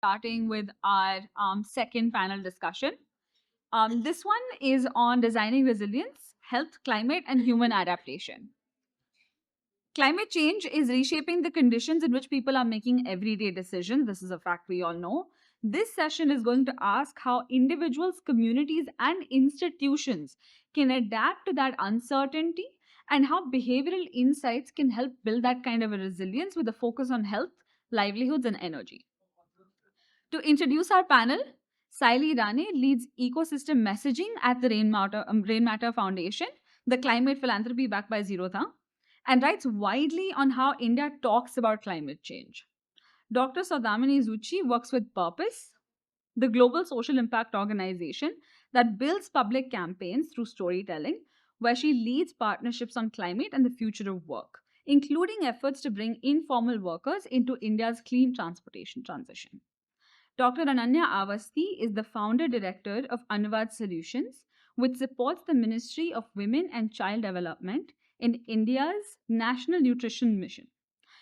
Starting with our second panel discussion. This one is on designing resilience, health, climate, and human adaptation. Climate change is reshaping the conditions in which people are making everyday decisions. This is a fact we all know. This session is going to ask how individuals, communities, and institutions can adapt to that uncertainty and how behavioral insights can help build that kind of a resilience with a focus on health, livelihoods, and energy. To introduce our panel, Saili Rane leads ecosystem messaging at the Rainmatter Foundation, the climate philanthropy backed by Zerotha, and writes widely on how India talks about climate change. Dr. Saudamini Zucchi works with Purpose, the global social impact organization that builds public campaigns through storytelling, where she leads partnerships on climate and the future of work, including efforts to bring informal workers into India's clean transportation transition. Dr. Ananya Avasti is the founder director of Anvad Solutions, which supports the Ministry of Women and Child Development in India's National Nutrition Mission.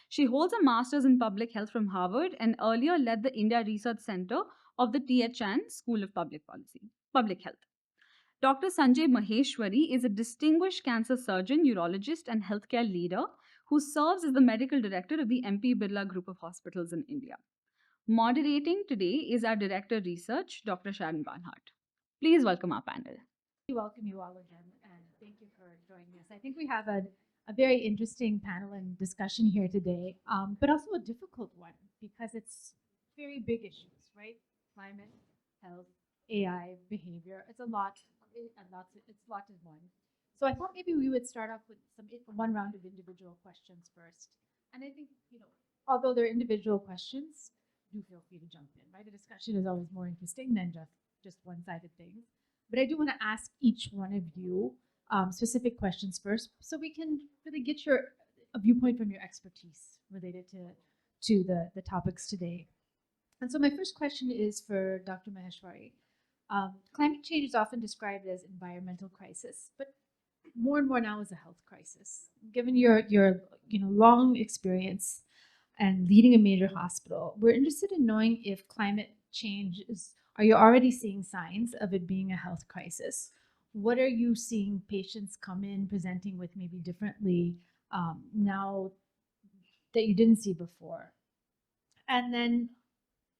She holds a master's in public health from Harvard and earlier led the India Research Center of the T.H. Chan School of Public Health. Dr. Sanjay Maheshwari is a distinguished cancer surgeon, urologist, and healthcare leader who serves as the medical director of the MP Birla Group of Hospitals in India. Moderating today is our Director Research, Dr. Sharon Barnhart. Please welcome our panel. We welcome you all again, and thank you for joining us. I think we have a very interesting panel and discussion here today, but also a difficult one because it's very big issues, right? Climate, health, AI, behavior. It's a lot, it's a lot in one. So I thought maybe we would start off with one round of individual questions first. And I think, although they're individual questions, do feel free to jump in, right? A discussion is always more interesting than just one-sided things. But I do want to ask each one of you specific questions first, so we can really get a viewpoint from your expertise related to the topics today. And so my first question is for Dr. Maheshwari. Climate change is often described as environmental crisis, but more and more now is a health crisis. Given your long experience and leading a major hospital, we're interested in knowing if climate change are you already seeing signs of it being a health crisis? What are you seeing patients come in presenting with maybe differently now that you didn't see before? And then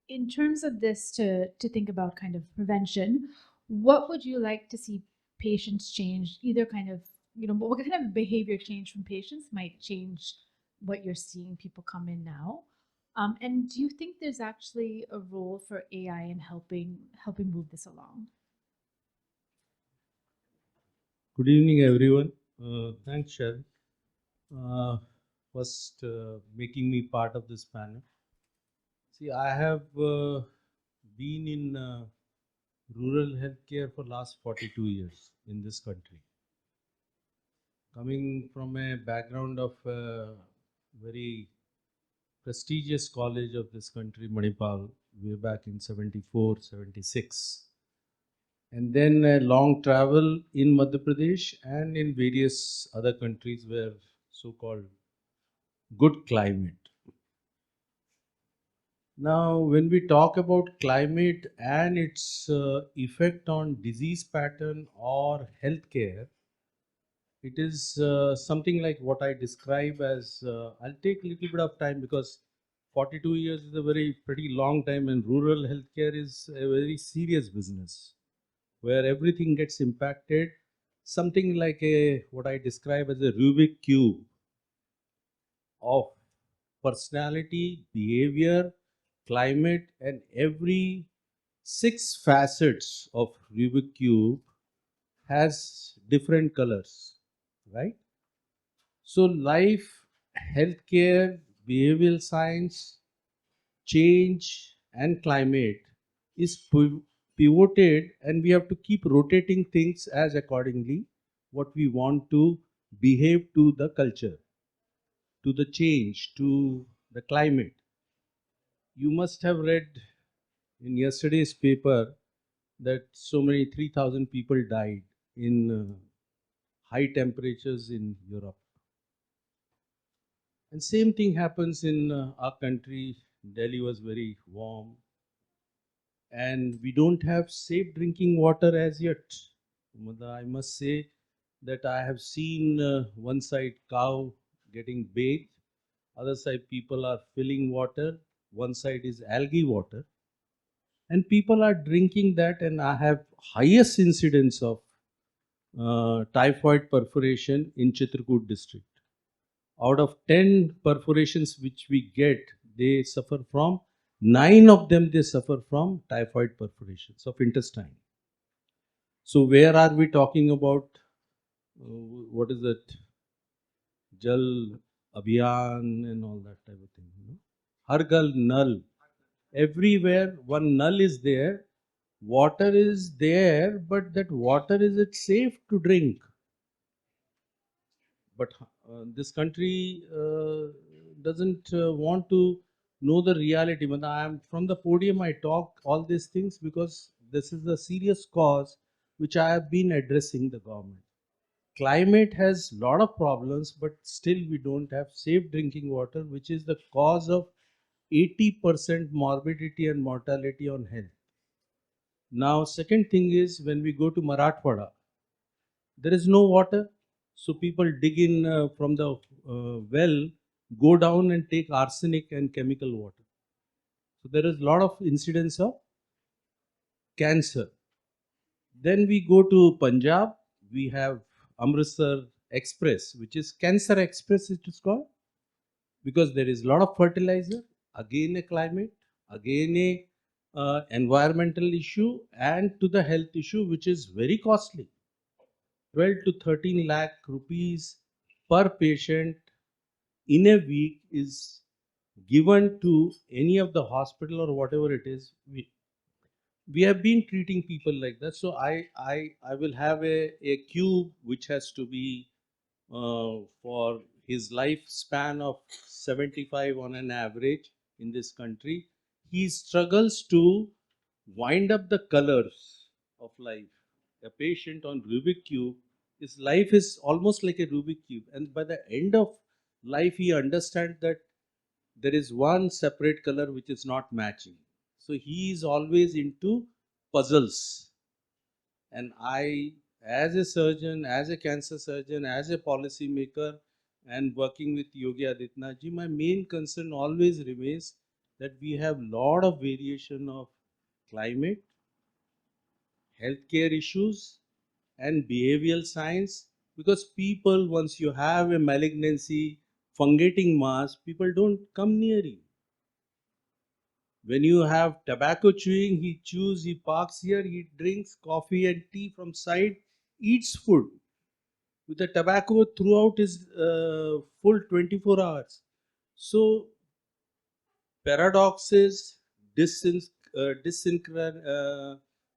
in terms of this, to think about kind of prevention, what would you like to see patients change? Either kind of, what kind of behavior change from patients might change what you're seeing people come in now? And do you think there's actually a role for AI in helping move this along? Good evening, everyone. Thanks, Sharon. First, making me part of this panel. See, I have been in rural healthcare for last 42 years in this country. Coming from a background of a very prestigious college of this country, Manipal, way back in 74, 76. And then a long travel in Madhya Pradesh and in various other countries where so-called good climate. Now, when we talk about climate and its effect on disease pattern or healthcare, it is something like what I describe as, I'll take a little bit of time because 42 years is a pretty long time, and rural healthcare is a very serious business where everything gets impacted. Something like what I describe as a Rubik cube of personality, behavior, climate, and every 6 facets of Rubik cube has different colors, right? So life, healthcare, behavioral science, change, and climate is pivoted, and we have to keep rotating things as accordingly what we want to behave to the culture, to the change, to the climate. You must have read in yesterday's paper that so many 3,000 people died in high temperatures in Europe. And same thing happens in our country. Delhi was very warm. and we don't have safe drinking water as yet. I must say that I have seen one side cow getting bathed, other side people are filling water, one side is algae water, and people are drinking that, and I have highest incidence of typhoid perforation in Chitrakoot district. Out of 10 perforations which we get, they suffer from 9 of them they suffer from typhoid perforations of intestine. So where are we talking about? What is it? Jal Abhiyan and all that type of thing. Har ghar nal. Everywhere one null is there, water is there, but that water, is it safe to drink? But this country doesn't want to know the reality. But I am from the podium, I talk all these things because this is a serious cause which I have been addressing the government. Climate has lot of problems, but still we don't have safe drinking water, which is the cause of 80% morbidity and mortality on health. Now, second thing is when we go to Marathwada, there is no water, so people dig in from the well, go down and take arsenic and chemical water. So there is a lot of incidence of cancer. Then we go to Punjab, we have Amritsar Express, which is Cancer Express, it is called, because there is a lot of fertilizer, again a climate, again a environmental issue, and to the health issue, which is very costly. 12 to 13 lakh rupees per patient in a week is given to any of the hospital or whatever it is. We have been treating people like that. So I will have a cube which has to be for his lifespan of 75 on an average in this country. He struggles to wind up the colors of life. A patient on Rubik Cube, his life is almost like a Rubik Cube. And by the end of life, he understands that there is one separate color which is not matching. So he is always into puzzles. And I, as a surgeon, as a cancer surgeon, as a policy maker, and working with Yogi Adityanath ji, my main concern always remains that we have lot of variation of climate, healthcare issues, and behavioral science. Because people, once you have a malignancy, fungating mass, people don't come near you. When you have tobacco chewing, he chews, he parks here, he drinks coffee and tea from side, eats food with the tobacco throughout his full 24 hours. So paradoxes, dysynchron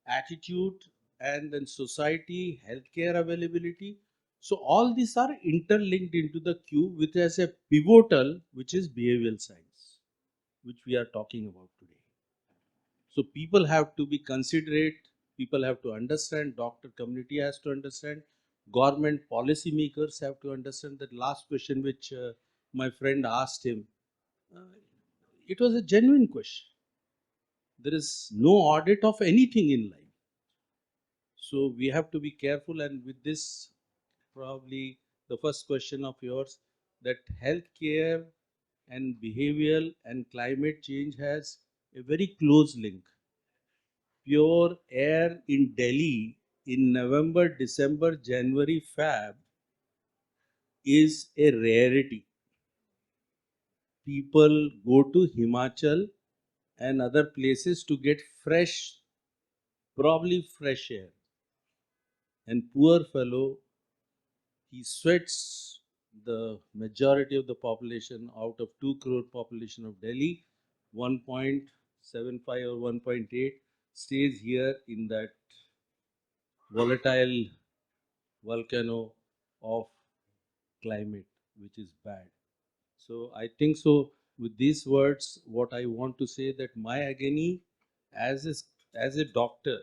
attitude, and then society, healthcare availability. So all these are interlinked into the cube, which has a pivotal, which is behavioral science, which we are talking about today. So people have to be considerate, people have to understand, doctor community has to understand, government policy makers have to understand. That last question which my friend asked him, uh, it was a genuine question. There is no audit of anything in life. So we have to be careful, and with this, probably the first question of yours, that healthcare and behavioral and climate change has a very close link. Pure air in Delhi in November, December, January, Feb is a rarity. People go to Himachal and other places to get fresh, probably fresh air. And poor fellow, he sweats the majority of the population out of 2 crore population of Delhi, 1.75 or 1.8 stays here in that volatile volcano of climate, which is bad. So I think so. With these words, what I want to say that my agony, as as a doctor,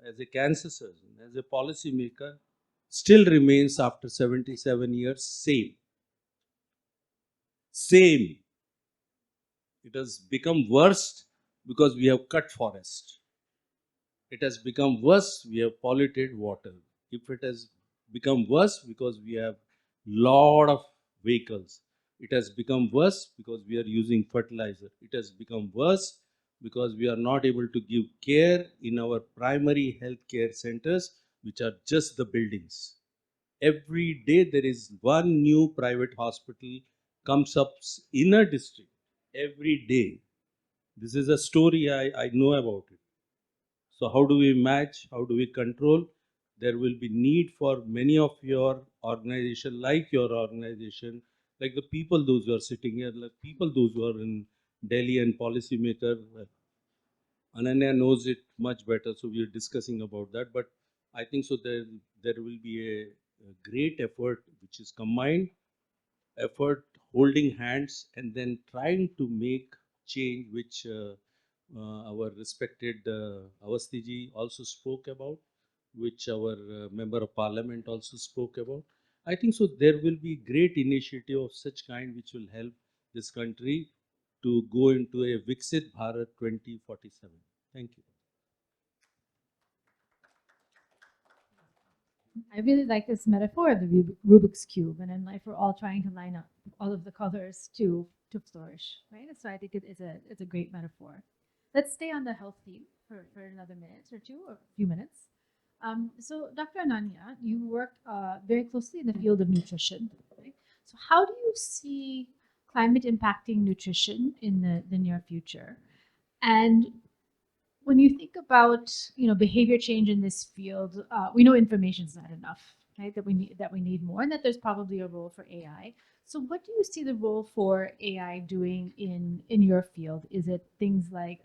as a cancer surgeon, as a policy maker, still remains after 77 years same. Same. It has become worse because we have cut forest. it has become worse, we have polluted water. If it has become worse because we have lot of vehicles, it has become worse because we are using fertilizer. It has become worse because we are not able to give care in our primary health care centers, which are just the buildings. Every day there is one new private hospital comes up in a district. Every day. This is a story I know about it. So how do we match? How do we control? There will be need for many of your organization, like your organization, like the people those who are sitting here, like people those who are in Delhi and policymaker. Ananya knows it much better, so we are discussing about that. But I think so there will be a great effort which is combined effort, holding hands, and then trying to make change, which our respected Awasthiji also spoke about, which our member of parliament also spoke about. I think so there will be great initiative of such kind which will help this country to go into a Viksit Bharat 2047. Thank you. I really like this metaphor of the Rubik's Cube, and in life we're all trying to line up all of the colors to flourish, right? So I think it's a great metaphor. Let's stay on the health theme for another minute or two, or a few minutes. So, Dr. Ananya, you work very closely in the field of nutrition. Right? So, how do you see climate impacting nutrition in the near future? And when you think about behavior change in this field, we know information is not enough, right? That we need more, and that there's probably a role for AI. So, what do you see the role for AI doing in your field? Is it things like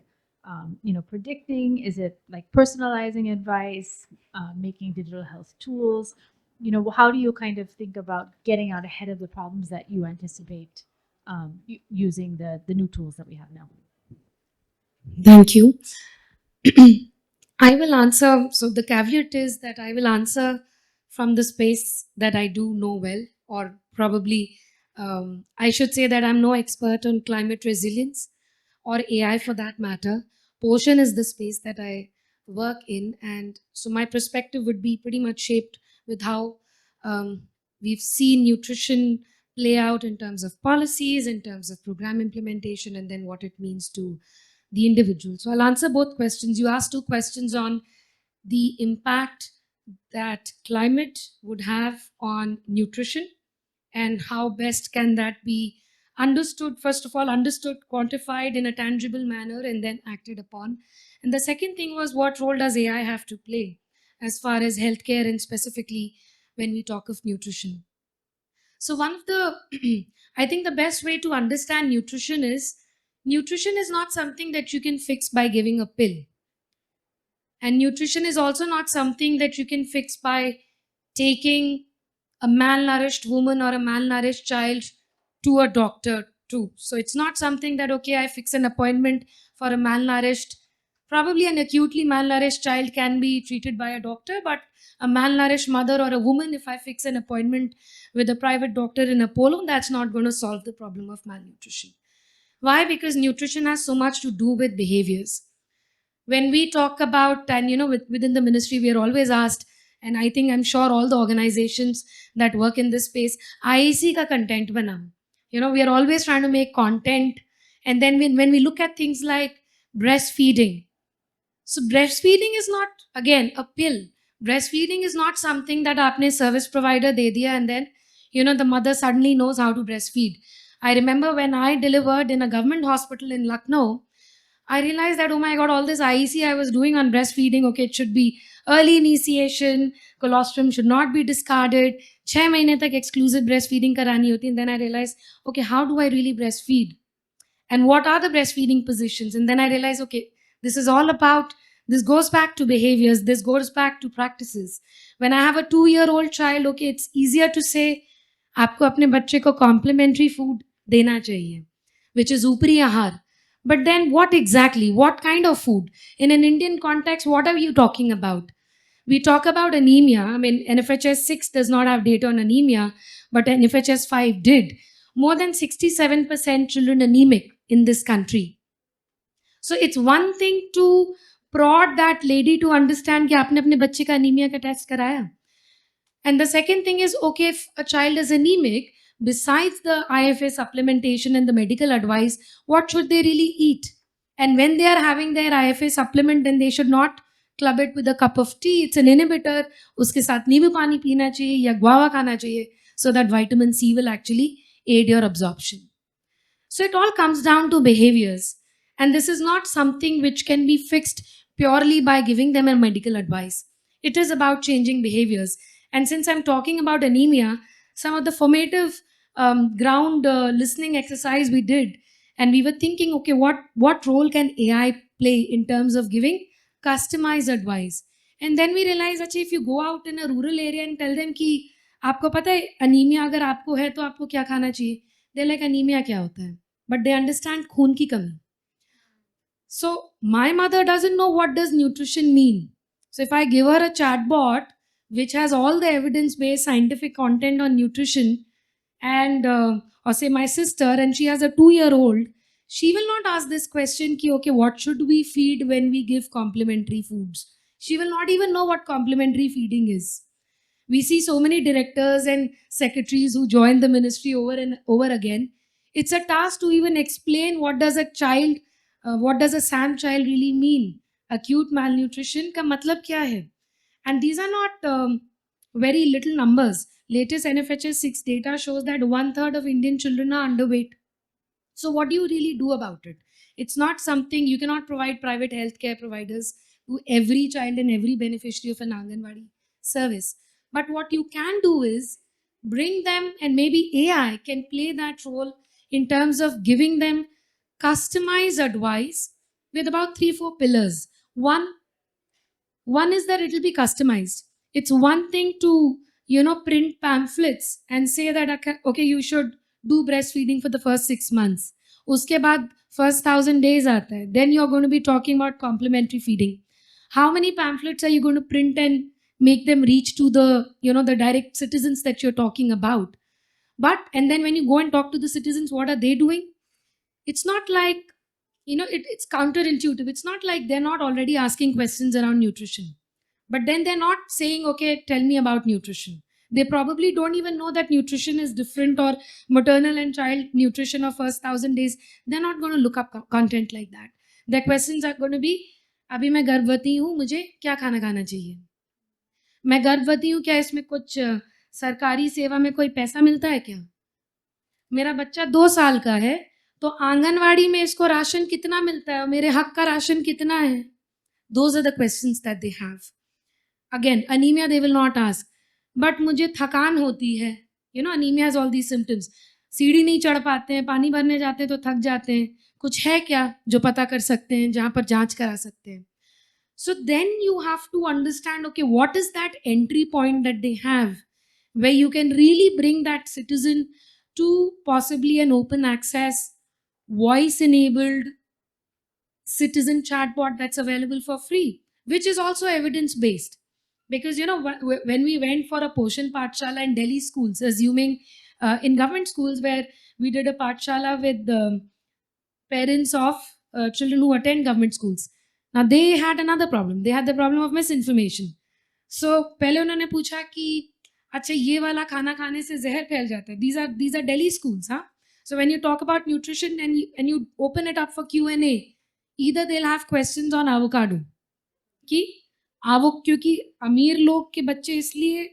predicting? Is it like personalizing advice, making digital health tools? How do you kind of think about getting out ahead of the problems that you anticipate using the new tools that we have now? Thank you. I will answer. So, the caveat is that I will answer from the space that I do know well, or probably I should say that I'm no expert on climate resilience or AI for that matter. Potion is the space that I work in, and so my perspective would be pretty much shaped with how we've seen nutrition play out in terms of policies, in terms of program implementation, and then what it means to the individual. So I'll answer both questions. You asked two questions on the impact that climate would have on nutrition and how best can that be understood, first of all, understood, quantified in a tangible manner, and then acted upon. And the second thing was, what role does AI have to play as far as healthcare and specifically when we talk of nutrition? So one of the, I think the best way to understand nutrition is not something that you can fix by giving a pill. And nutrition is also not something that you can fix by taking a malnourished woman or a malnourished child to a doctor too. So it's not something that, okay, I fix an appointment for a malnourished, probably an acutely malnourished child can be treated by a doctor, but a malnourished mother or a woman, if I fix an appointment with a private doctor in Apollo, that's not going to solve the problem of malnutrition. Why? Because nutrition has so much to do with behaviors. When we talk about, and within the ministry, we are always asked, and I think I'm sure all the organizations that work in this space, IEC ka content banao. We are always trying to make content. And then when we look at things like breastfeeding, so breastfeeding is not, again, a pill. Breastfeeding is not something that aapne service provider de diya and then, the mother suddenly knows how to breastfeed. I remember when I delivered in a government hospital in Lucknow, I realized that, oh my God, all this IEC I was doing on breastfeeding, okay, it should be early initiation, colostrum should not be discarded, 6 mahine tak exclusive breastfeeding karani hoti. And then I realized, okay, how do I really breastfeed? And what are the breastfeeding positions? And then I realized, okay, this is all about, this goes back to behaviors, this goes back to practices. When I have a 2-year-old child, okay, it's easier to say, aapko apne bacche ko complimentary food dena chahiye, which is upri ahar. But then what exactly? What kind of food? In an Indian context, what are you talking about? We talk about anemia. I mean, NFHS 6 does not have data on anemia, but NFHS 5 did. More than 67% children anemic in this country. So it's one thing to prod that lady to understand कि आपने अपने बच्चे का anemia का test कराया. And the second thing is, okay, if a child is anemic, besides the IFA supplementation and the medical advice, what should they really eat? And when they are having their IFA supplement, then they should not club it with a cup of tea. It's an inhibitor. उसके साथ नींबू पानी पीना चाहिए या guava खाना चाहिए, so that vitamin C will actually aid your absorption. So it all comes down to behaviors. And this is not something which can be fixed purely by giving them a medical advice. It is about changing behaviors. And since I'm talking about anemia, some of the formative ground listening exercise we did, and we were thinking, okay, what role can AI play in terms of giving customized advice? And then we realized, अच्छा, if you go out in a rural area and tell them कि आपको पता है anemia अगर आपको है तो आपको क्या खाना चाहिए, they're like, anemia क्या होता है? But they understand खून की कमी. So my mother doesn't know what does nutrition mean. So if I give her a chatbot which has all the evidence-based scientific content on nutrition, and or say my sister, and she has a 2-year-old, she will not ask this question ki, okay, what should we feed when we give complementary foods? She will not even know what complementary feeding is. We see so many directors and secretaries who join the ministry over and over again. It's a task to even explain what does a SAM child really mean. Acute malnutrition का मतलब क्या है? And these are not very little numbers. Latest NFHS 6 data shows that 1/3 of Indian children are underweight. So what do you really do about it? It's not something you cannot provide private healthcare providers to every child and every beneficiary of an Anganwadi service. But what you can do is bring them, and maybe AI can play that role in terms of giving them customized advice with about 3-4 pillars. One is that it will be customized. It's one thing to, print pamphlets and say that, okay, you should do breastfeeding for the first 6 months. Uske baad first 1,000 days aata hai. Then you're going to be talking about complementary feeding. How many pamphlets are you going to print and make them reach to the, the direct citizens that you're talking about? And then when you go and talk to the citizens, what are they doing? It's not like, it's counterintuitive. It's not like they're not already asking questions around nutrition. But then they're not saying, okay, tell me about nutrition. They probably don't even know that nutrition is different, or maternal and child nutrition of first 1,000 days. They're not going to look up content like that. Their questions are going to be, अभी मैं गर्भवती हूँ, मुझे क्या खाना खाना चाहिए? मैं गर्भवती हूँ, क्या इसमें कुछ सरकारी सेवा में कोई पैसा मिलता है क्या? मेरा बच्चा 2 साल का है, तो आंगनवाड़ी में इसको राशन कितना मिलता है और मेरे हक का राशन कितना है? Those are the questions that they have. Again, anemia they will not ask. But मुझे थकान होती है. Anemia has all these symptoms. सीढ़ी नहीं चढ़ पाते हैं, पानी भरने जाते हैं तो थक जाते हैं. कुछ है क्या जो पता कर सकते हैं, जहाँ पर जांच करा सकते हैं? So then you have to understand, okay, what is that entry point that they have where you can really bring that citizen to possibly an open access, voice enabled citizen chatbot that's available for free, which is also evidence based. Because when we went for a Poshan Pathshala in Delhi schools, assuming in government schools where we did a Pathshala with the parents of children who attend government schools. Now they had another problem. They had the problem of misinformation. So पहले उन्होंने पूछा कि अच्छा ये वाला खाना खाने से जहर फैल जाता है. These are Delhi schools, huh? So when you talk about nutrition and you open it up for Q&A, either they'll have questions on avocado कि क्योंकि अमीर लोग के बच्चे इसलिए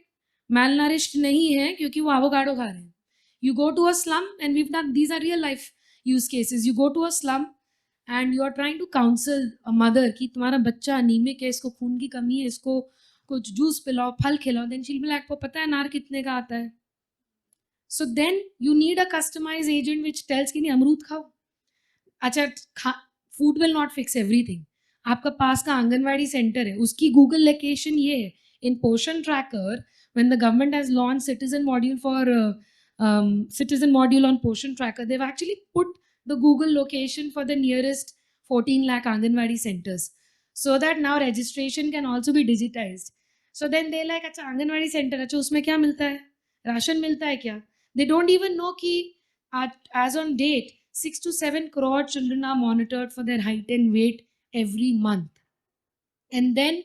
malnourished नहीं हैं क्योंकि वो avocado खा रहे हैं. You go to a slum, and we've done, these are real life use cases. You go to a slum and you are trying to counsel a mother कि तुम्हारा बच्चा anemic है, इसको खून की कमी है, इसको कुछ जूस पिलाओ, फल खिलाओ. Then she'll be like, आपको पता है नार कितने का आता है? So then you need a customized agent which tells कि नहीं अमरूद खाओ. अच्छा, food will not fix everything. आपका पास का आंगनवाड़ी सेंटर है, उसकी गूगल लोकेशन ये है. In Poshan Tracker, when the government has launched citizen module on Poshan Tracker, they've actually put the Google location for the nearest 14 lakh Anganwadi centers, so that now registration can also be digitized. So then they're like, अच्छा anganwadi centre, अच्छा उसमें क्या मिलता है? Ration मिलता है क्या? They don't even know कि as on date 6 to 7 crore children are monitored for their height and weight every month. And then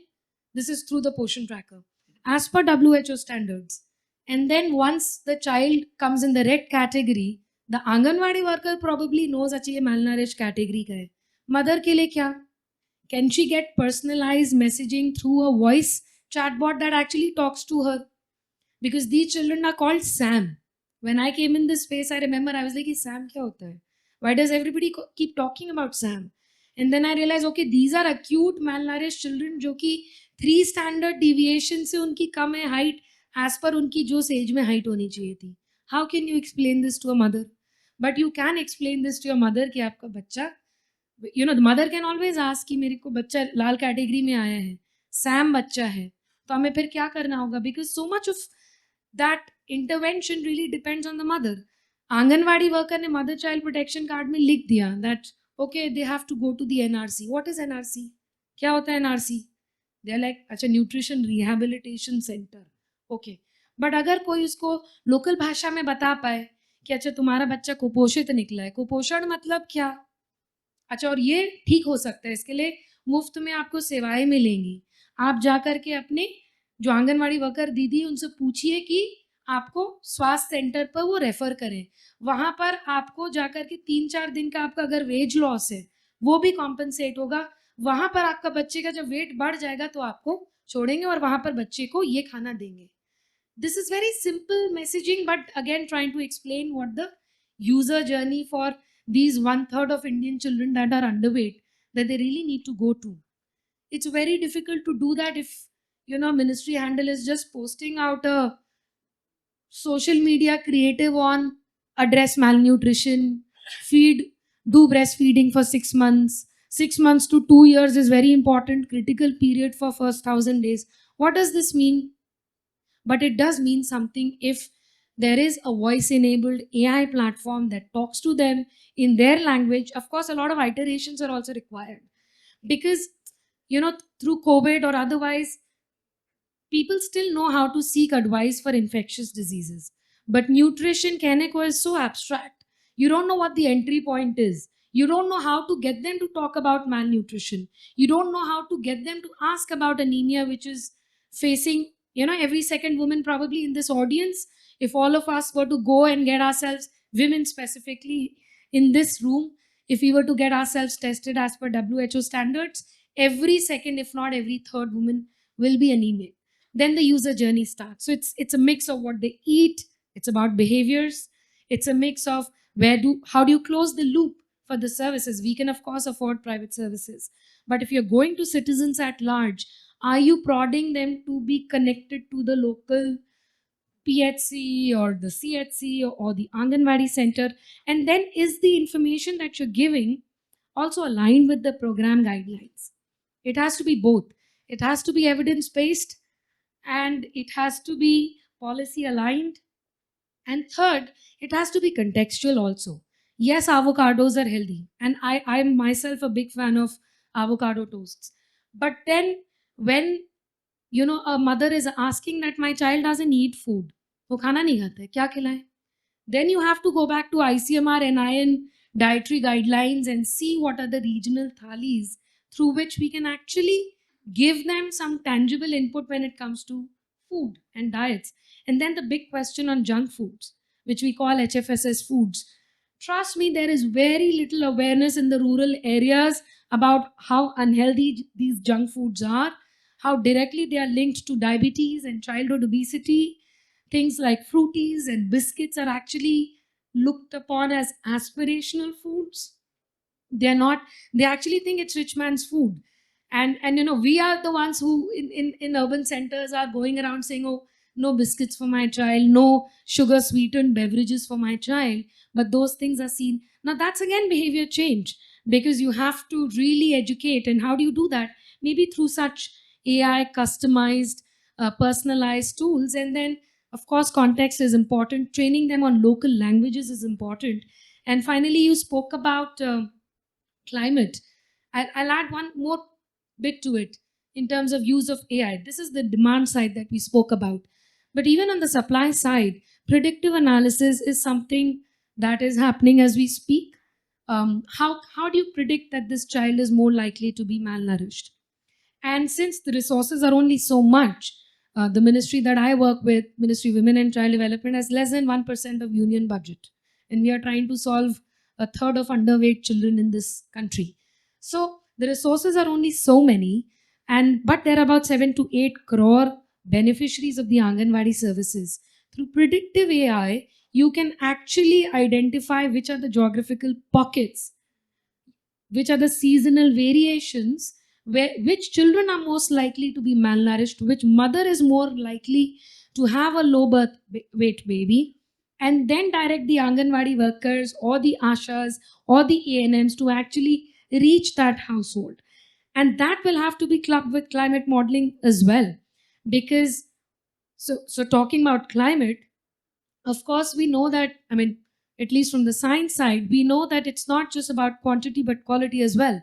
this is through the portion tracker as per WHO standards. And then once the child comes in the red category, the Anganwadi worker probably knows अच्छा ये malnourished category का है. Mother के लिए क्या? Can she get personalized messaging through a voice chatbot that actually talks to her? Because these children are called Sam. When I came in this space, I remember I was like, Sam kya hota hai? Why does everybody keep talking about Sam? And then I realized, okay, these are acute malnourished children जो कि 3 standard deviation से उनकी कम है height as per उनकी जो stage में height होनी चाहिए थी. How can you explain this to a mother? But you can explain this to your mother कि आपका बच्चा, you know, the mother can always ask कि मेरे को बच्चा लाल कैटेगरी में आया है, Sam बच्चा है, तो हमें फिर क्या करना होगा? Because so much of that intervention really depends on the mother. Anganwadi worker ने मदर चाइल्ड प्रोटेक्शन कार्ड में लिख दिया that okay they have to go to the NRC. What is NRC? क्या होता है एनआरसी? दे आर लाइक अच्छा nutrition rehabilitation centre. Okay, but अगर कोई उसको लोकल भाषा में बता पाए कि अच्छा तुम्हारा बच्चा कुपोषित निकला है, कुपोषण मतलब क्या, अच्छा और ये ठीक हो सकता है, इसके लिए मुफ्त में आपको सेवाएं मिलेंगी. आप जा कर के अपने जो आंगनवाड़ी वर्कर दीदी उनसे पूछिए कि आपको स्वास्थ्य सेंटर पर वो रेफर करें. वहाँ पर आपको जाकर के 3-4 दिन का आपका अगर वेज लॉस है वो भी कॉम्पनसेट होगा. वहाँ पर आपका बच्चे का जब वेट बढ़ जाएगा तो आपको छोड़ेंगे और वहाँ पर बच्चे को ये खाना देंगे. This is very simple messaging, but again trying to explain what the user journey for these 1/3 of Indian children that are underweight that they really need to go to. It's very difficult to do that if, you know, ministry handle is just posting out a social media creative on address malnutrition, feed, do breastfeeding for 6 months. 6 months to 2 years is very important, critical period for first 1,000 days. What does this mean? But it does mean something if there is a voice enabled AI platform that talks to them in their language. Of course, a lot of iterations are also required because, you know, through COVID or otherwise, people still know how to seek advice for infectious diseases. But nutrition, Kaneko, is so abstract. You don't know what the entry point is. You don't know how to get them to talk about malnutrition. You don't know how to get them to ask about anemia, which is facing, you know, every second woman probably in this audience. If all of us were to go and get ourselves, women specifically in this room, if we were to get ourselves tested as per WHO standards, every second, if not every third woman will be anemic. Then the user journey starts. So it's a mix of what they eat, it's about behaviors, it's a mix of how do you close the loop for the services. We can of course afford private services, but if you're going to citizens at large, are you prodding them to be connected to the local PHC or the CHC or the Anganwadi center? And then is the information that you're giving also aligned with the program guidelines? It has to be both. It has to be evidence based and it has to be policy aligned. And third, it has to be contextual also. Yes, avocados are healthy, and I'm myself a big fan of avocado toasts. But then, when you know a mother is asking that my child doesn't eat food, वो खाना नहीं खाता है, क्या खिलाएं? Then you have to go back to ICMR and IN dietary guidelines and see what are the regional thalis through which we can actually give them some tangible input when it comes to food and diets. And then the big question on junk foods, which we call HFSS foods. Trust me, there is very little awareness in the rural areas about how unhealthy these junk foods are, how directly they are linked to diabetes and childhood obesity. Things like fruities and biscuits are actually looked upon as aspirational foods. They're not, they actually think it's rich man's food. And you know, we are the ones who in urban centers are going around saying, oh, no biscuits for my child, no sugar sweetened beverages for my child. But those things are seen. Now that's again behavior change because you have to really educate. And how do you do that? Maybe through such AI customized, personalized tools. And then, of course, context is important. Training them on local languages is important. And finally, you spoke about climate. I'll add one more bit to it in terms of use of AI. This is the demand side that we spoke about. But even on the supply side, predictive analysis is something that is happening as we speak. How do you predict that this child is more likely to be malnourished? And since the resources are only so much, the ministry that I work with, Ministry of Women and Child Development, has less than 1% of union budget. And we are trying to solve a third of underweight children in this country. So the resources are only so many, but there are about 7 to 8 crore beneficiaries of the Anganwadi services. Through predictive AI, you can actually identify which are the geographical pockets, which are the seasonal variations, which children are most likely to be malnourished, which mother is more likely to have a low birth weight baby, and then direct the Anganwadi workers or the Ashas or the ANMs to actually reach that household. And that will have to be clubbed with climate modeling as well. Because, so talking about climate, of course, we know that, I mean, at least from the science side, we know that it's not just about quantity but quality as well.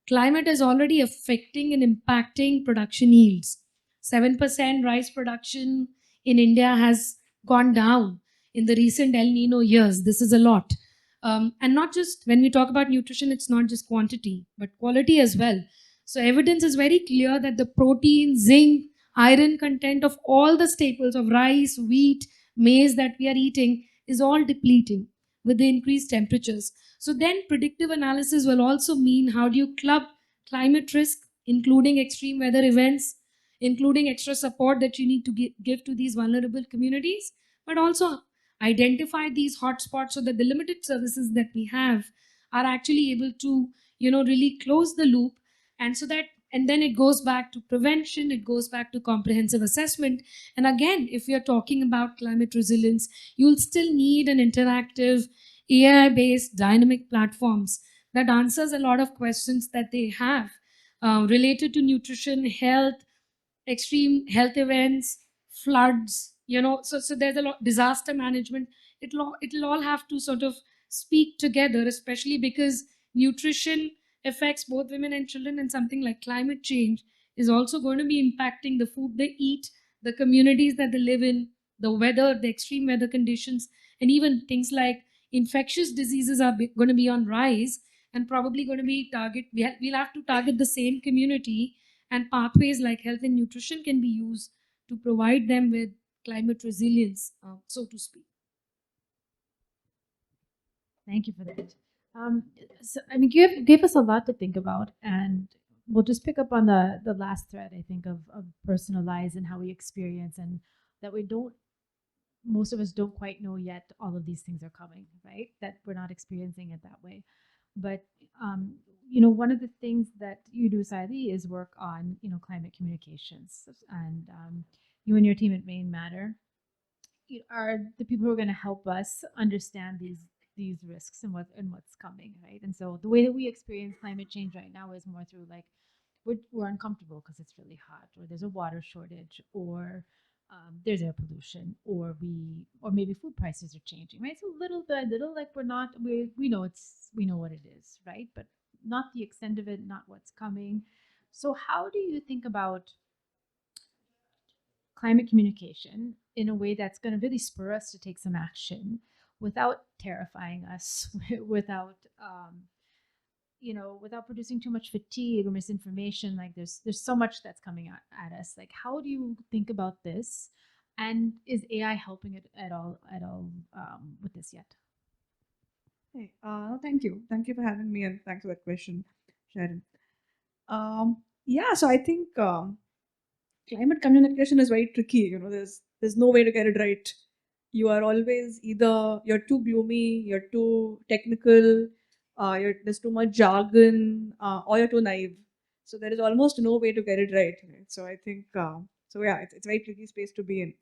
Climate is already affecting and impacting production yields. 7% rice production in India has gone down in the recent El Nino years. This is a lot. And not just when we talk about nutrition, it's not just quantity, but quality as well. So, evidence is very clear that the protein, zinc, iron content of all the staples of rice, wheat, maize that we are eating is all depleting with the increased temperatures. So then predictive analysis will also mean how do you club climate risk, including extreme weather events, including extra support that you need to give to these vulnerable communities, but also identify these hotspots so that the limited services that we have are actually able to, really close the loop. And so that, and then it goes back to prevention, it goes back to comprehensive assessment. And again, if we are talking about climate resilience, you'll still need an interactive AI-based dynamic platforms that answers a lot of questions that they have related to nutrition, health, extreme health events, floods. So there's a lot disaster management. It'll all have to sort of speak together, especially because nutrition affects both women and children, and something like climate change is also going to be impacting the food they eat, the communities that they live in, the weather, the extreme weather conditions, and even things like infectious diseases are going to be on rise and probably going to be we'll have to target the same community, and pathways like health and nutrition can be used to provide them with climate resilience, so to speak. Thank you for that. So, I mean, you gave us a lot to think about, and we'll just pick up on the last thread, I think, of personalized and how we experience, and that we don't, most of us don't quite know yet all of these things are coming, right? That we're not experiencing it that way. But, one of the things that you do, Saidi, is work on, climate communications. And you and your team at Maine Matter are the people who are going to help us understand these risks and what's coming, right? And so the way that we experience climate change right now is more through like we're uncomfortable because it's really hot, or there's a water shortage, or there's air pollution, or maybe food prices are changing, right? So little by little, like we know what it is, right? But not the extent of it, not what's coming. So how do you think about climate communication in a way that's going to really spur us to take some action without terrifying us, without without producing too much fatigue or misinformation? Like there's so much that's coming at us. Like how do you think about this, and is AI helping it at all with this yet? Hey, thank you for having me, and thanks for that question, Sharon. Yeah, so I think climate communication is very tricky. There's no way to get it right. You are always either you're too gloomy, you're too technical, there's too much jargon, or you're too naive. So there is almost no way to get it right? So I think so. Yeah, it's a very tricky space to be in.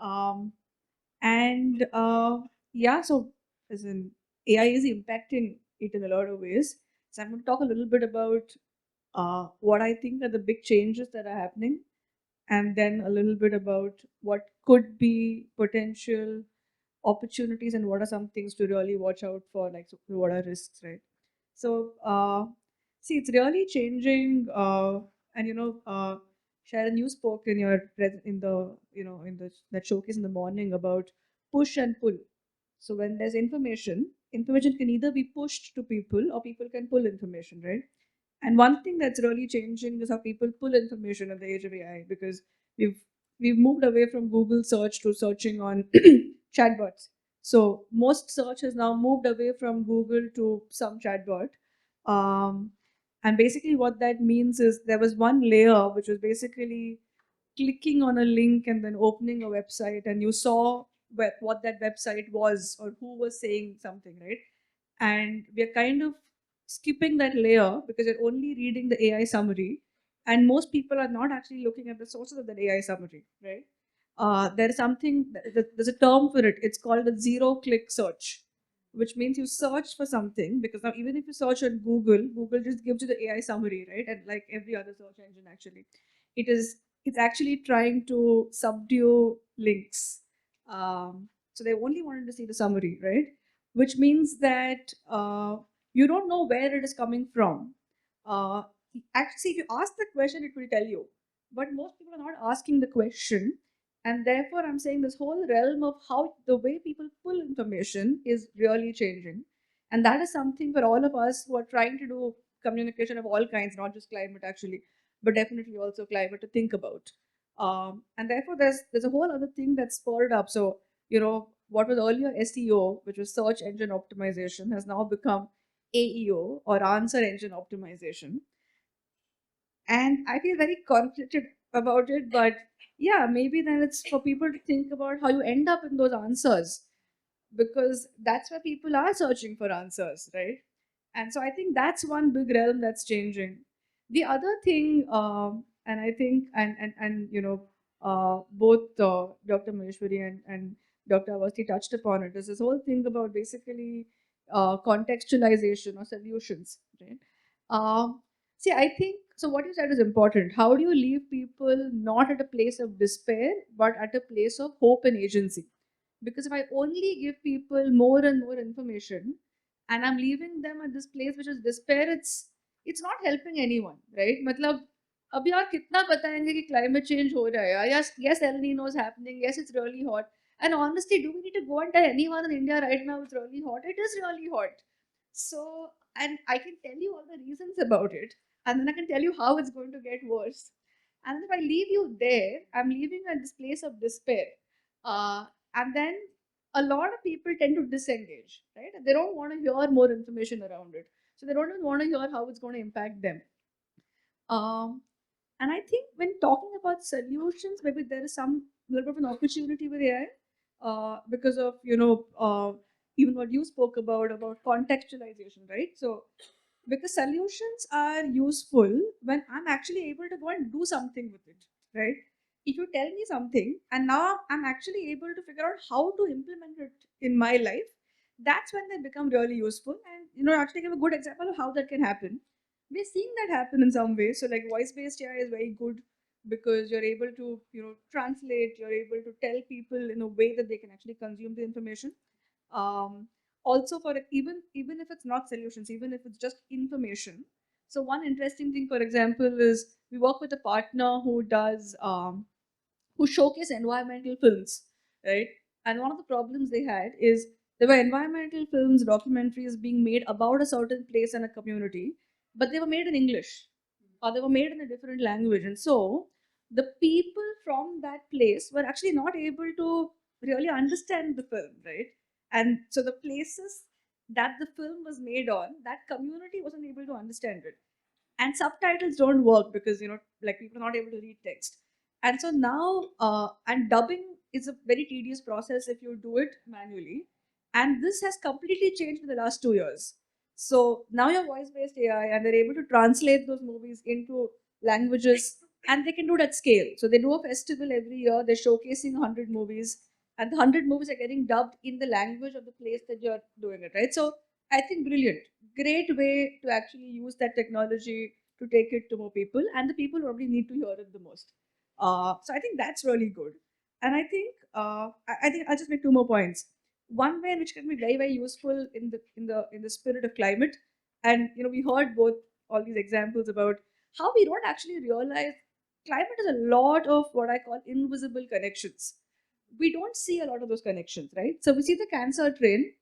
Um, and yeah, so as in AI is impacting it in a lot of ways. So I'm going to talk a little bit about what I think are the big changes that are happening, and then a little bit about what could be potential opportunities and what are some things to really watch out for, like so what are risks, right? So see, it's really changing, and Sharon, you spoke in your in the in the that showcase in the morning about push and pull. So when there's information can either be pushed to people or people can pull information, right? And one thing that's really changing is how people pull information in the age of AI, because we've we've moved away from Google search to searching on chatbots. So most search has now moved away from Google to some chatbot. Um, and basically, what that means is there was one layer which was basically clicking on a link and then opening a website, and you saw what that website was or who was saying something, right? And we're kind of skipping that layer because you're only reading the AI summary, and most people are not actually looking at the sources of that AI summary, right? There is something, there's a term for it. It's called a zero-click search, which means you search for something, because now even if you search on Google, Google just gives you the AI summary, right? And like every other search engine, actually, it is it's actually trying to subdue links. So they only wanted to see the summary, right? Which means that you don't know where it is coming from. Uh, Actually, if you ask the question, it will tell you. But most people are not asking the question. And therefore, I'm saying this whole realm of how the way people pull information is really changing. And that is something for all of us who are trying to do communication of all kinds, not just climate actually, but definitely also climate, to think about. And therefore, there's a whole other thing that's spurred up. So, what was earlier SEO, which was search engine optimization, has now become AEO, or answer engine optimization. And I feel very conflicted about it, but yeah, maybe then it's for people to think about how you end up in those answers, because that's where people are searching for answers, right? And so I think that's one big realm that's changing. The other thing, and I think, both Dr. Maheshwari and Dr. Awasthi touched upon it, is this whole thing about basically contextualization or solutions, right? See, I think so. What you said is important. How do you leave people not at a place of despair, but at a place of hope and agency? Because if I only give people more and more information, and I'm leaving them at this place which is despair, it's not helping anyone, right? मतलब अभी और कितना बताएंगे कि climate change हो रहा है यार? Yes, El Nino is happening. Yes, it's really hot. And honestly, do we need to go and tell anyone in India right now it's really hot? It is really hot. So, and I can tell you all the reasons about it, and then I can tell you how it's going to get worse. And if I leave you there, I'm leaving you at this place of despair. And then a lot of people tend to disengage, right? They don't want to hear more information around it. So they don't even want to hear how it's going to impact them. Um, and I think when talking about solutions, maybe there is some little bit of an opportunity with AI, because of even what you spoke about contextualization, right? So because solutions are useful when I'm actually able to go and do something with it, right? If you tell me something and now I'm actually able to figure out how to implement it in my life, that's when they become really useful. And actually give a good example of how that can happen. We're seeing that happen in some ways. So like voice-based AI is very good because you're able to, translate, you're able to tell people in a way that they can actually consume the information. Um, Also for even if it's not solutions, even if it's just information. So one interesting thing, for example, is we work with a partner who showcase environmental films, right? And one of the problems they had is there were environmental films, documentaries being made about a certain place and a community, but they were made in English or they were made in a different language. And so the people from that place were actually not able to really understand the film, right? And so the places that the film was made on, that community wasn't able to understand it. And subtitles don't work because like people are not able to read text. And so now and dubbing is a very tedious process if you do it manually, and this has completely changed in the last 2 years. So now you're voice based AI and they're able to translate those movies into languages, and they can do it at scale. So they do a festival every year, they're showcasing 100 movies, and the 100 movies are getting dubbed in the language of the place that you're doing it, right? So I think brilliant, great way to actually use that technology to take it to more people, and the people probably need to hear it the most. So I think that's really good. And I think I think I'll just make two more points. One way in which can be very very useful in the spirit of climate, and we heard both all these examples about how we don't actually realize climate is a lot of what I call invisible connections. We don't see a lot of those connections, right? So we see the cancer train,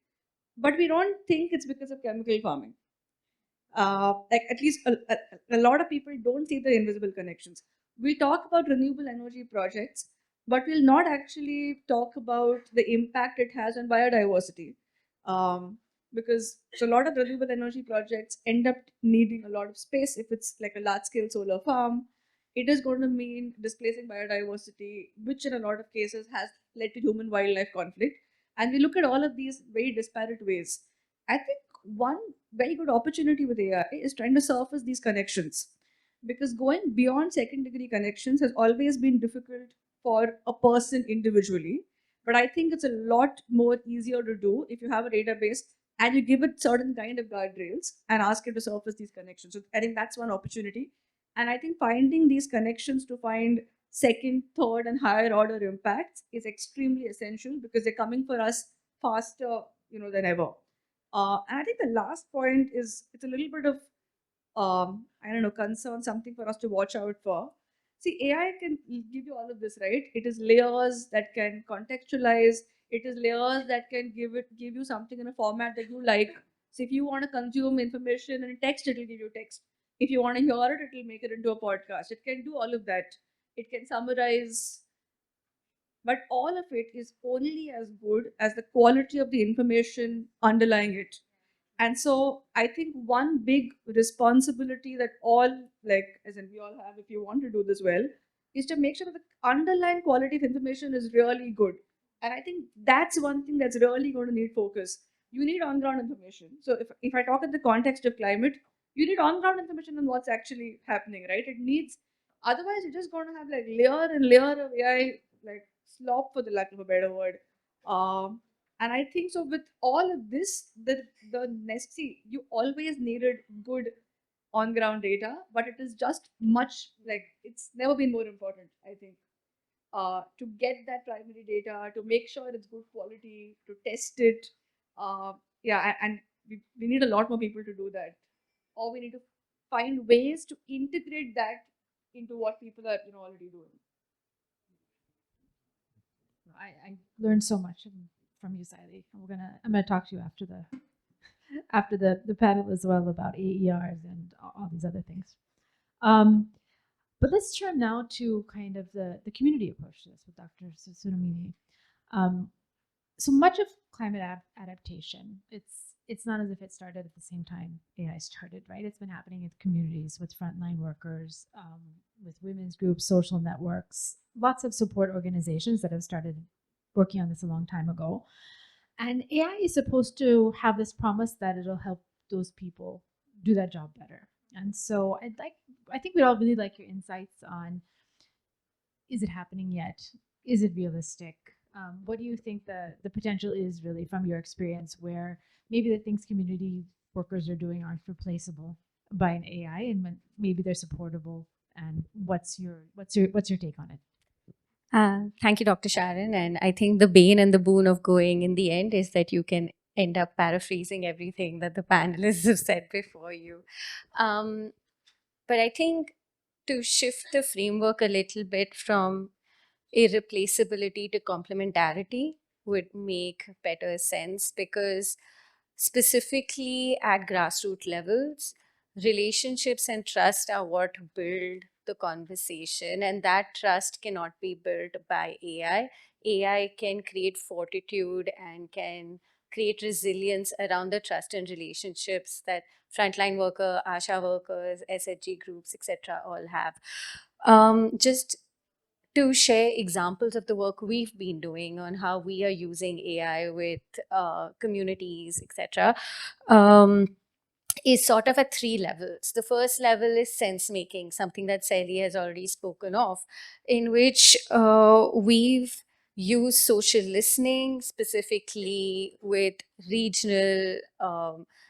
but we don't think it's because of chemical farming. Like at least a lot of people don't see the invisible connections. We talk about renewable energy projects, but we'll not actually talk about the impact it has on biodiversity. Um, because so a lot of renewable energy projects end up needing a lot of space. If it's like a large scale solar farm, it is going to mean displacing biodiversity, which in a lot of cases has led to human wildlife conflict. And we look at all of these very disparate ways. I think one very good opportunity with AI is trying to surface these connections, because going beyond second degree connections has always been difficult for a person individually. But I think it's a lot more easier to do if you have a database and you give it certain kind of guardrails and ask it to surface these connections. So I think that's one opportunity. And I think finding these connections to find second, third, and higher order impacts is extremely essential because they're coming for us faster, than ever. And I think the last point is it's a little bit of I don't know, concern, something for us to watch out for. See, AI can give you all of this, right? It is layers that can contextualize. It is layers that can give you something in a format that you like. So if you want to consume information in text, it will give you text. If you want to hear it, it will make it into a podcast. It can do all of that. It can summarize, but all of it is only as good as the quality of the information underlying it. And so I think one big responsibility that all, like, as in we all have, if you want to do this well, is to make sure that the underlying quality of information is really good. And I think that's one thing that's really going to need focus. You need on ground information. So if I talk in the context of climate, you need on ground information on what's actually happening, right? It needs, otherwise, you're just going to have like layer and layer of AI, like slop, for the lack of a better word. Um, and I think so with all of this, the Nestle, you always needed good on ground data, but it is just much, like, it's never been more important, I think. To get that primary data, to make sure it's good quality, to test it. Yeah, and we need a lot more people to do that. Or we need to find ways to integrate that into what people are already doing. I learned so much from you, Siley. I'm gonna talk to you after the panel as well about AERs and all these other things. But let's turn now to kind of the community approach to this with Dr. Sunamini. So much of climate adaptation, it's not as if it started at the same time AI started, right? It's been happening in communities with frontline workers, with women's groups, social networks, lots of support organizations that have started working on this a long time ago. And AI is supposed to have this promise that it'll help those people do that job better. And so I think we'd all really like your insights on, is it happening yet? Is it realistic? What do you think the potential is really from your experience, where maybe the things community workers are doing aren't replaceable by an AI, and when maybe they're supportable? And what's your take on it? Thank you, Dr. Sharon. And I think the bane and the boon of going in the end is that you can end up paraphrasing everything that the panelists have said before you. But I think to shift the framework a little bit from irreplaceability to complementarity would make better sense, because specifically at grassroots levels, relationships and trust are what build the conversation, and that trust cannot be built by AI. AI can create fortitude and can create resilience around the trust and relationships that frontline worker, ASHA workers, SHG groups, etc. all have. Just to share examples of the work we've been doing on how we are using AI with communities, etc., is sort of at three levels. The first level is sense making, something that Sally has already spoken of, in which we've used social listening, specifically with regional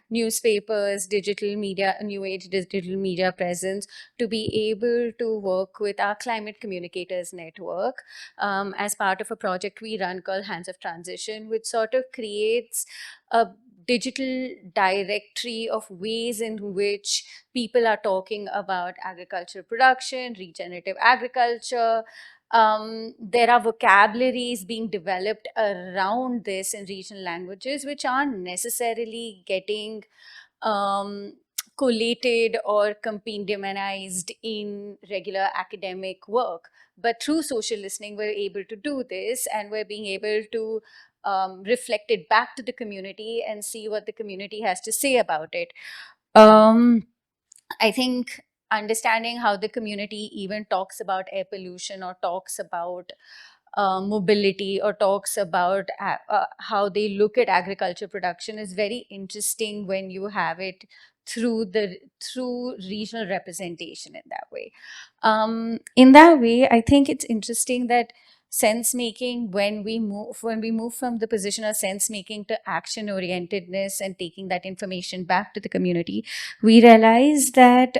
newspapers, digital media, new age digital media presence, to be able to work with our climate communicators network as part of a project we run called Hands of Transition, which sort of creates a digital directory of ways in which people are talking about agricultural production, regenerative agriculture. There are vocabularies being developed around this in regional languages, which aren't necessarily getting collated or compendiumized in regular academic work. But through social listening, we're able to do this, and we're being able to reflect it back to the community and see what the community has to say about it. I think understanding how the community even talks about air pollution or talks about mobility or talks about how they look at agriculture production is very interesting when you have it through regional representation in that way. In that way, I think it's interesting that sense making, when we move from the position of sense making to action orientedness and taking that information back to the community, we realize that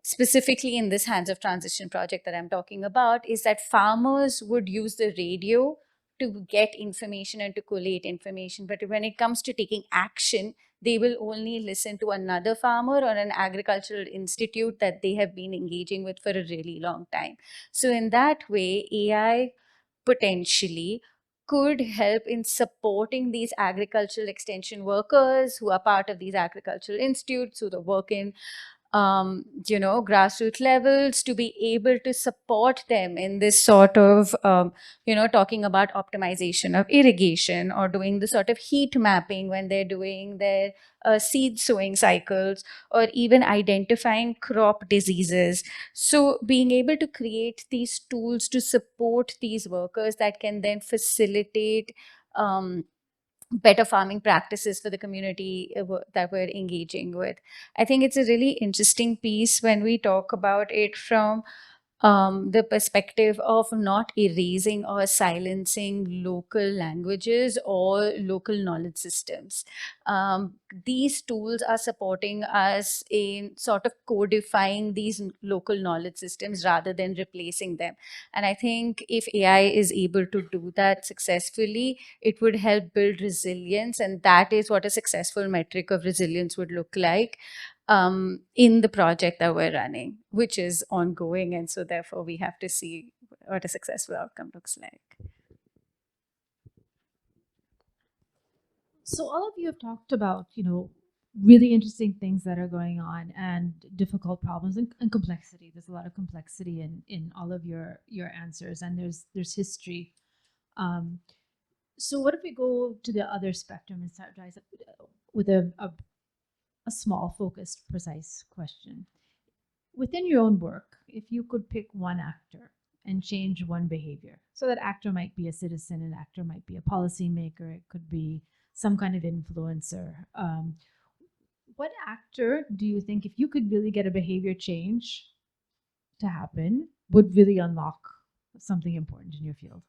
specifically in this Hands of Transition project that I'm talking about, is that farmers would use the radio to get information and to collate information. But when it comes to taking action, they will only listen to another farmer or an agricultural institute that they have been engaging with for a really long time. So in that way, AI potentially could help in supporting these agricultural extension workers who are part of these agricultural institutes, who work in grassroots levels, to be able to support them in this sort of, talking about optimization of irrigation or doing the sort of heat mapping when they're doing their seed sowing cycles, or even identifying crop diseases. So being able to create these tools to support these workers that can then facilitate better farming practices for the community that we're engaging with. I think it's a really interesting piece when we talk about it from the perspective of not erasing or silencing local languages or local knowledge systems. These tools are supporting us in sort of codifying these local knowledge systems rather than replacing them. And I think if AI is able to do that successfully, it would help build resilience. And that is what a successful metric of resilience would look like in the project that we're running, which is ongoing. And so therefore we have to see what a successful outcome looks like. So all of you have talked about, really interesting things that are going on and difficult problems and complexity. There's a lot of complexity in all of your answers, and there's history. So what if we go to the other spectrum and start with a small, focused, precise question? Within your own work, if you could pick one actor and change one behavior, so that actor might be a citizen, an actor might be a policymaker, it could be some kind of influencer. What actor do you think, if you could really get a behavior change to happen, would really unlock something important in your field?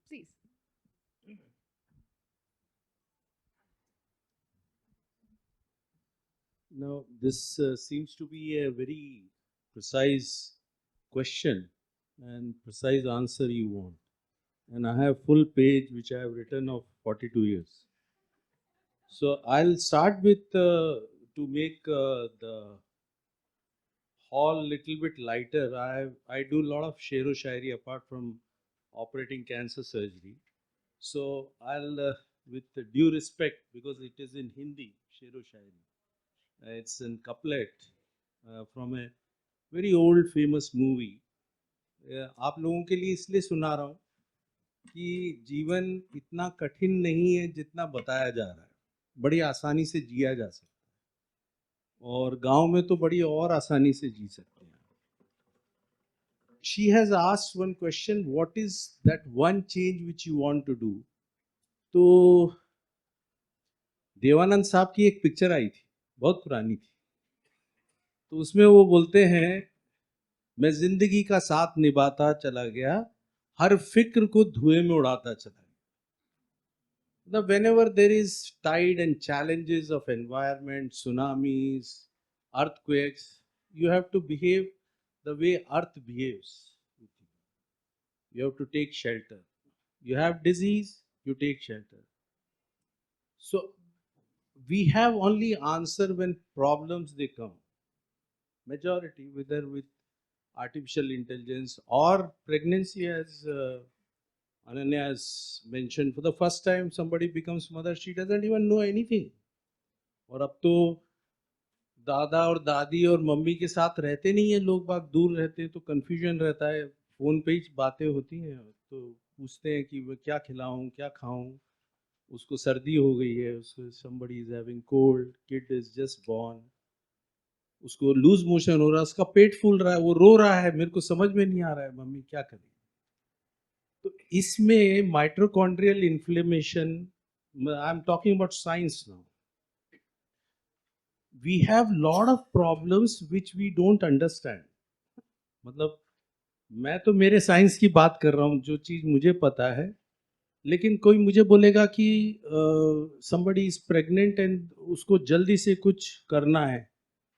Please. Now, this seems to be a very precise question and precise answer you want. And I have full page which I have written of 42 years. So I'll start with to make the hall little bit lighter. I do a lot of shero shairi apart from operating cancer surgery. So I'll, with due respect, because it is in Hindi, shero shairi. It's in couplet from a very old famous movie. आप लोगों के लिए इसलिए सुना रहा हूँ कि जीवन इतना कठिन नहीं है जितना बताया जा रहा है, बड़ी आसानी से जिया जा सकता है, और गांव में तो बड़ी और आसानी से जी सकते हैं. She has asked one question, what is that one change which you want to do? तो देवानंद साहब की एक पिक्चर आई थी, बहुत पुरानी थी, तो उसमें वो बोलते हैं, मैं जिंदगी का साथ निभाता चला गया, हर फिक्र को धुएं में उड़ाता चला गया. Whenever there is tide and challenges of environment, tsunamis, earthquakes, you have to behave the way earth behaves. You have to take shelter. You have disease, you take shelter. So we have only answer when problems they come. Majority, whether with artificial intelligence or pregnancy, as Ananya has mentioned. For the first time somebody becomes mother, she doesn't even know anything. और अब तो दादा और दादी और mummy के साथ रहते नहीं है लोग, बाग दूर रहते हैं तो कंफ्यूजन रहता है, फोन पे ही बातें होती हैं तो पूछते हैं कि वो क्या खिलाऊं क्या खाऊं, उसको सर्दी हो गई है, उसको somebody is having cold, kid is just born, उसको लूज मोशन हो रहा है, उसका पेट फूल रहा है, वो रो रहा है, मेरे को समझ में नहीं आ रहा है मम्मी क्या करें। तो इसमें mitochondrial inflammation, I am talking about science now, we have lot of problems which we don't understand. मतलब मैं तो मेरे साइंस की बात कर रहा हूँ, जो चीज़ मुझे पता है, लेकिन कोई मुझे बोलेगा कि somebody is pregnant and उसको जल्दी से कुछ करना है,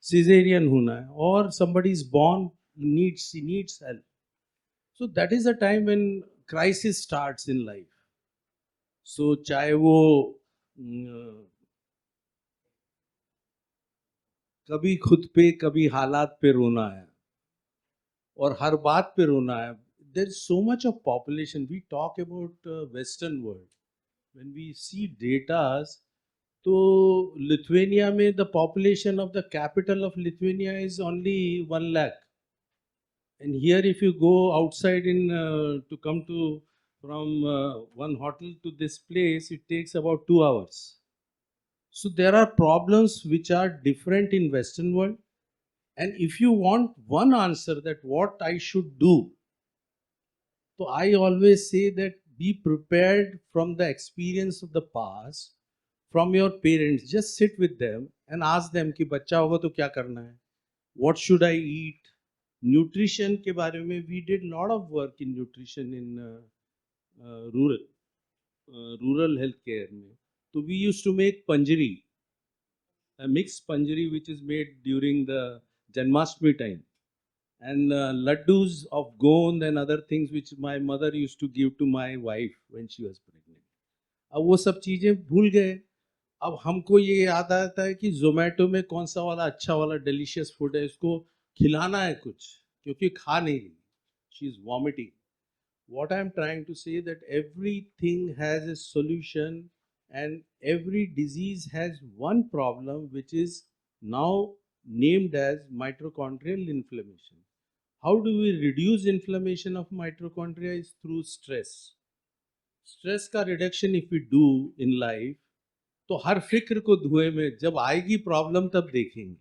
सिजेरियन होना है, और somebody is born, he needs help. So that is the time when crisis starts in life. So चाहे वो कभी खुद पे कभी हालात पे रोना है और हर बात पे रोना है. There is so much of population. We talk about Western world. When we see data, तो Lithuania में the population of the capital of Lithuania is only 1 lakh. And here if you go outside in to come to from one hotel to this place, it takes about 2 hours. So there are problems which are different in Western world. And if you want one answer that what I should do, so I always say that be prepared from the experience of the past, from your parents. Just sit with them and ask them कि बच्चा होगा तो क्या करना है? What should I eat? Nutrition के बारे में we did lot of work in nutrition in rural healthcare में. So we used to make panjiri, a mixed panjiri which is made during the Janmashtami time, and laddus of gond and other things which my mother used to give to my wife when she was pregnant. अब वो सब चीज़ें भूल गए. अब हमको ये याद आता है कि जोमेटो में कौन सा वाला अच्छा वाला डिलीशियस फूड है, इसको खिलाना है कुछ, क्योंकि खा नहीं रही, she is vomiting. What I am trying to say that everything has a solution, and every disease has one problem which is now named as mitochondrial inflammation. How do we reduce inflammation of mitochondria? Is through stress. Stress का reduction if we do in life, तो हर फिक्र को धुएं में जब आएगी problem तब देखेंगे.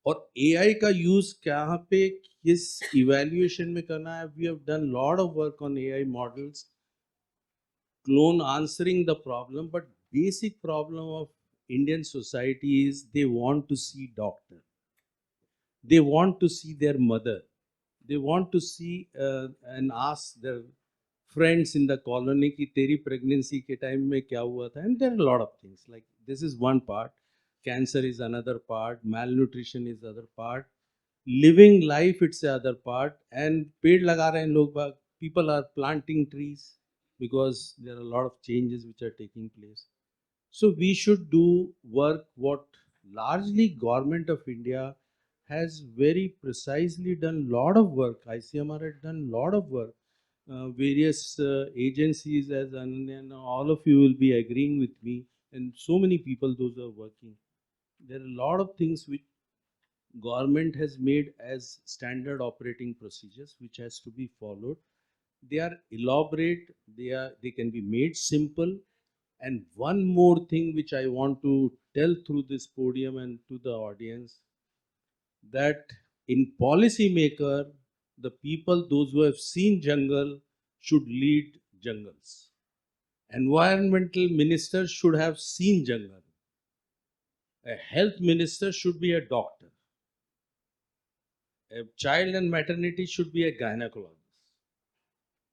और एआई का यूज कहाँ पे किस इवैल्यूएशन में करना है, we have done lot of work on AI models, clone answering the problem. But basic problem of Indian society is they want to see doctor, they want to see their mother, they want to see and ask their friends in the colony ki teri pregnancy ke time mein kya hua tha. And there are a lot of things, like this is one part, cancer is another part, malnutrition is other part, living life it's the other part. And पेड़ लगा रहे हैं लोग बाग, people are planting trees because there are a lot of changes which are taking place. So we should do work what largely government of India has very precisely done lot of work. ICMR had done lot of work. Various agencies, as Ananya and all of you will be agreeing with me, and so many people those who are working. There are a lot of things which government has made as standard operating procedures which has to be followed. They are elaborate, they can be made simple. And one more thing which I want to tell through this podium and to the audience, that in policy maker, the people those who have seen jungle should lead jungles. Environmental minister should have seen jungle. A health minister should be a doctor. A child and maternity should be a gynecologist.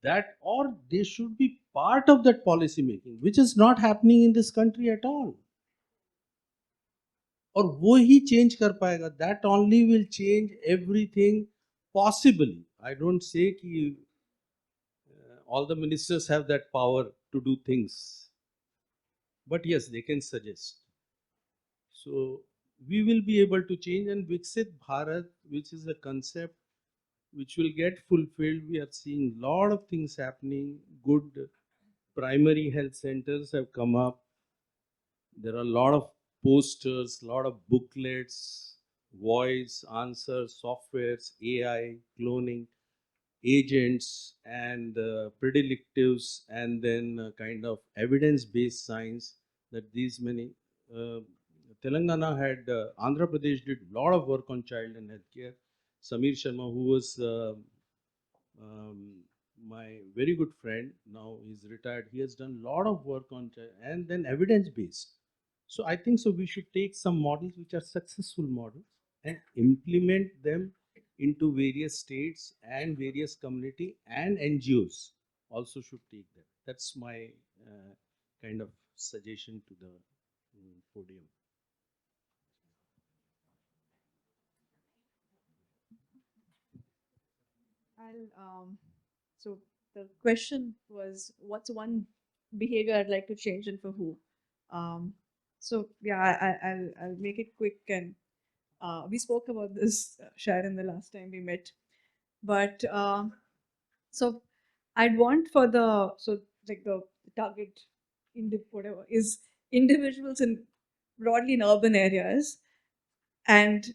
That, or they should be part of that policy making, which is not happening in this country at all. और वो ही change कर पाएगा. That only will change everything possibly. I don't say कि all the ministers have that power to do things, but yes, they can suggest. So we will be able to change. And Viksit Bharat, which is a concept which will get fulfilled, we are seeing lot of things happening. Good primary health centers have come up. There are a lot of posters, a lot of booklets, voice answers, softwares, AI, cloning, agents, and predictives, and then kind of evidence-based science that these many. Uh, Telangana had, Andhra Pradesh did a lot of work on child and healthcare. Samir Sharma, who was um, my very good friend, now he's retired, he has done a lot of work on and then evidence based. So I think so we should take some models which are successful models and implement them into various states and various community, and NGOs also should take that. That's my kind of suggestion to the podium. So the question was, what's one behavior I'd like to change and for who? So yeah, I'll make it quick. And we spoke about this, Sharon, the last time we met. But so I'd want for the target whatever is individuals in broadly in urban areas, and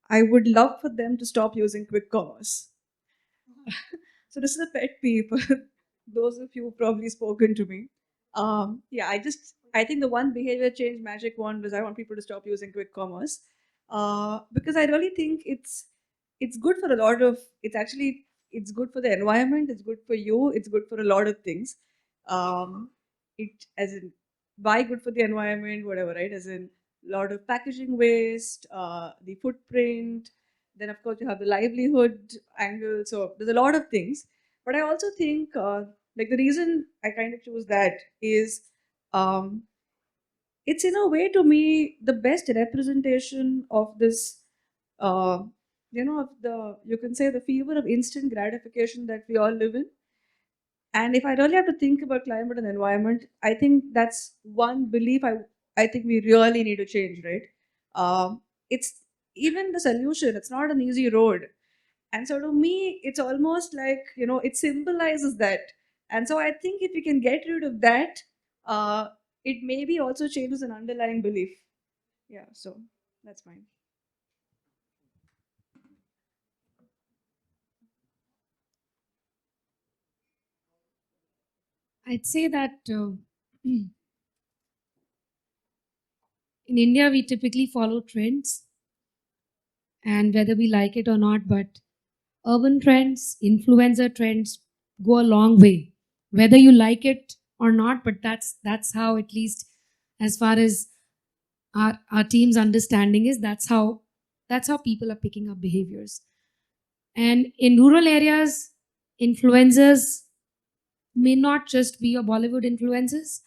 I would love for them to stop using quick commerce. So this is a pet peeve for those of you who've probably spoken to me. Yeah, I think the one behavior change magic wand was I want people to stop using quick commerce, because I really think it's good for a lot of it's good for the environment, it's good for you, it's good for a lot of things. It as in why good for the environment, whatever, right? As in a lot of packaging waste, the footprint, then of course you have the livelihood angle. So there's a lot of things. But I also think like the reason I kind of choose that is um, it's in a way to me the best representation of this uh, of the you can say the fever of instant gratification that we all live in. And if I really have to think about climate and environment, I think that's one belief I think we really need to change, right? It's even the solution, it's not an easy road. And so to me, it's almost like, it symbolizes that. And so I think if we can get rid of that, uh, it maybe also changes an underlying belief. Yeah, so that's fine. I'd say that in India, we typically follow trends, and whether we like it or not, but urban trends, influencer trends go a long way, whether you like it or not. But that's how, at least as far as our team's understanding is, that's how people are picking up behaviors. And in rural areas, influencers may not just be your Bollywood influencers,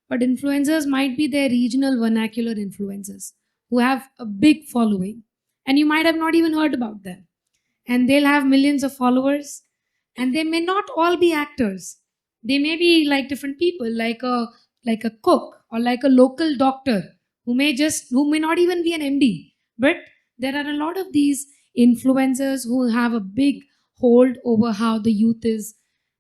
but influencers might be their regional vernacular influencers who have a big following, and you might have not even heard about them. And they'll have millions of followers, and they may not all be actors. They may be like different people, like a cook or like a local doctor who may not even be an MD. But there are a lot of these influencers who have a big hold over how the youth is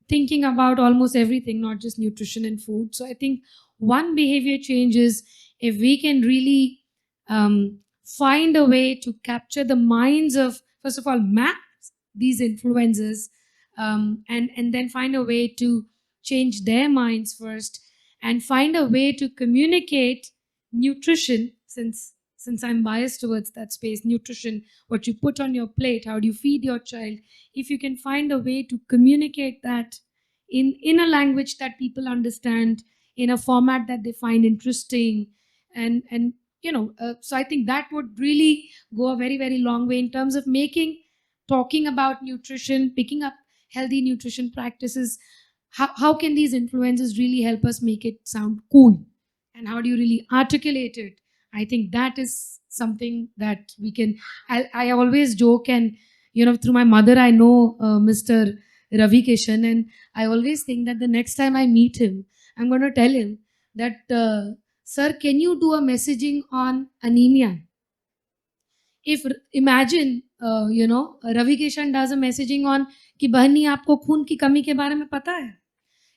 thinking about almost everything, not just nutrition and food. So I think one behavior change is if we can really find a way to capture the minds of, first of all, map these influencers, and then find a way to change their minds first, and find a way to communicate nutrition, since I'm biased towards that space, nutrition, what you put on your plate, how do you feed your child. If you can find a way to communicate that in a language that people understand, in a format that they find interesting, and so I think that would really go a very, very long way in terms of making talking about nutrition, picking up healthy nutrition practices. How can these influences really help us make it sound cool, and how do you really articulate it? I think that is something that we can. I always joke, and through my mother I know Mr. Ravi Kishan, and I always think that the next time I meet him, I'm going to tell him that, sir, can you do a messaging on anemia? if imagine Ravi Kishan does a messaging on कि बहनी आपको खून की कमी के बारे में पता है,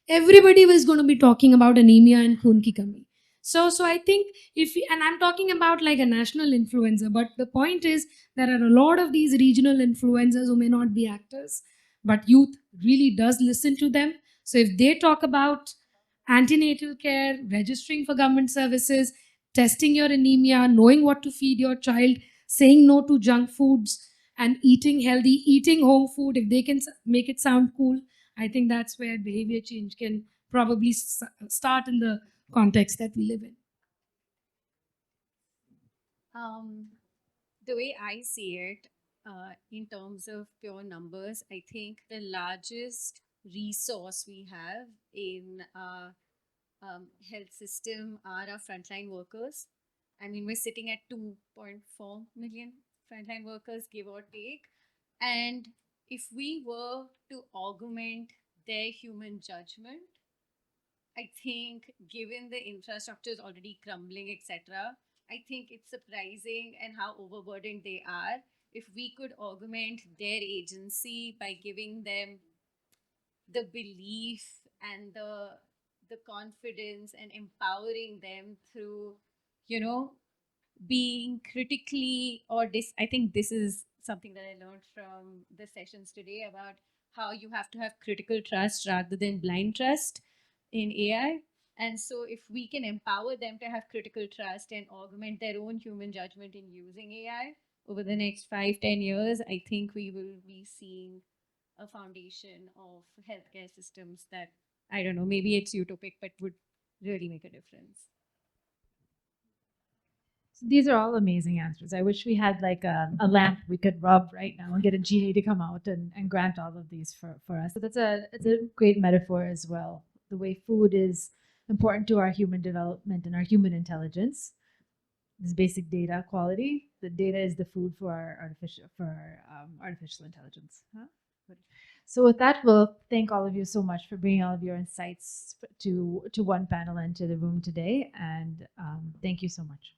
everybody was going to be talking about anemia and खून की कमी. So I think and I'm talking about like a national influencer, but the point is there are a lot of these regional influencers who may not be actors, but youth really does listen to them. So if they talk about antenatal care, registering for government services, testing your anemia, knowing what to feed your child, saying no to junk foods, and eating healthy, eating home food, if they can make it sound cool, I think that's where behavior change can probably start in the context that we live in. The way I see it, in terms of pure numbers, I think the largest resource we have in our health system are our frontline workers. I mean, we're sitting at 2.4 million frontline workers, give or take. And if we were to augment their human judgment, I think given the infrastructure is already crumbling, etc., I think it's surprising and how overburdened they are. If we could augment their agency by giving them the belief and the confidence and empowering them through, being critically I think this is something that I learned from the sessions today about how you have to have critical trust rather than blind trust in AI. And so if we can empower them to have critical trust and augment their own human judgment in using AI over the next 5-10 years, I think we will be seeing a foundation of healthcare systems that, I don't know, maybe it's utopic, but would really make a difference. So these are all amazing answers. I wish we had like a lamp we could rub right now and get a genie to come out and grant all of these for us. So it's a great metaphor as well. The way food is important to our human development and our human intelligence. This basic data quality. The data is the food for our artificial intelligence. Huh? Good. So with that, we'll thank all of you so much for bringing all of your insights to one panel and to the room today. And thank you so much.